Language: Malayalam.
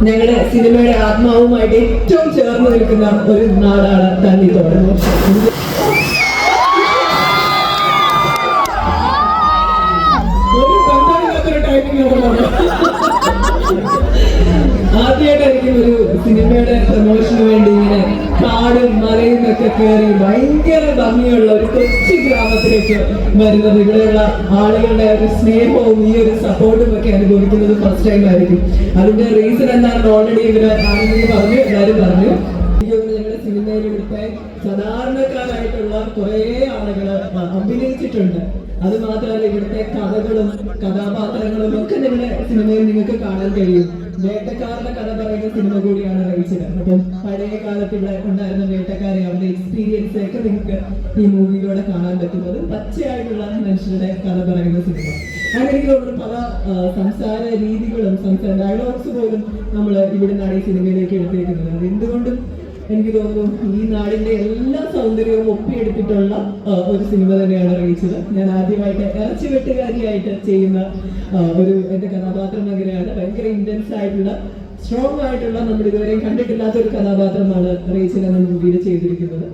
ഞങ്ങളുടെ സിനിമയുടെ ആത്മാവുമായിട്ട് ഏറ്റവും ചേർന്ന് നിൽക്കുന്ന ഒരു നാടാണ് തണ്ണിത്തോട്. ആദ്യമായിട്ടായിരിക്കും ഒരു സിനിമയുടെ പ്രമോഷന് വേണ്ടി ഇങ്ങനെ കാടും മലയും ഒക്കെ കയറി ഭയങ്കര ഭംഗിയുള്ള ഒരു കൊച്ചു ഗ്രാമത്തിലേക്ക് വരുന്നത്. ഇവിടെയുള്ള ആളുകളുടെ ഒരു സ്നേഹവും ഈ ഒരു സപ്പോർട്ടും ഒക്കെ അനുഭവിക്കുന്നത് ഫസ്റ്റ് ടൈം ആയിരിക്കും. അതിന്റെ റീസൺ എന്താണെന്ന് ഓൾറെഡി ഇവര് പറഞ്ഞു, എല്ലാവരും പറഞ്ഞു. ഞങ്ങളുടെ സിനിമയിൽ ഇവിടുത്തെ സാധാരണക്കാരായിട്ടുള്ള കുറെ ആളുകൾ അഭിനയിച്ചിട്ടുണ്ട്. അത് മാത്രമല്ല, ഇവിടുത്തെ കഥകളും കഥാപാത്രങ്ങളും ഒക്കെ നിങ്ങളുടെ സിനിമയിൽ നിങ്ങൾക്ക് കാണാൻ കഴിയും. വേട്ടക്കാരുടെ കഥ പറയുന്ന സിനിമ കൂടിയാണ് റേച്ചൽ. അപ്പം പഴയ കാലത്ത് ഇവിടെ ഉണ്ടായിരുന്ന വേട്ടക്കാരെ അവരുടെ എക്സ്പീരിയൻസ് ഒക്കെ നിങ്ങൾക്ക് ഈ മൂവിയിലൂടെ കാണാൻ പറ്റുന്നത്. പച്ചയായിട്ടുള്ള മനുഷ്യരുടെ കഥ പറയുന്ന സിനിമ. അങ്ങനെ എനിക്ക് തോന്നുന്നു പല സംസാര രീതികളും ഡയലോഗ്സ് പോലും നമ്മൾ ഇവിടെ നിന്നാണ് ഈ സിനിമയിലേക്ക് എടുത്തേക്കുന്നത്. അത് എന്തുകൊണ്ടും എനിക്ക് തോന്നുന്നു ഈ നാടിന്റെ എല്ലാ സൗന്ദര്യവും ഒപ്പിയെടുത്തിട്ടുള്ള ഒരു സിനിമ തന്നെയാണ് റേച്ചൽ. ഞാൻ ആദ്യമായിട്ട് ഇറച്ചിവെട്ടുകാരിയായിട്ട് ചെയ്യുന്ന ഒരു എന്റെ കഥാപാത്രം അങ്ങനെയാണ്. ഭയങ്കര ഇന്റൻസ് ആയിട്ടുള്ള സ്ട്രോങ് ആയിട്ടുള്ള നമ്മൾ ഇതുവരെയും കണ്ടിട്ടില്ലാത്ത ഒരു കഥാപാത്രമാണ് റേച്ചൽ എന്ന മൂവിയിൽ ചെയ്തിരിക്കുന്നത്.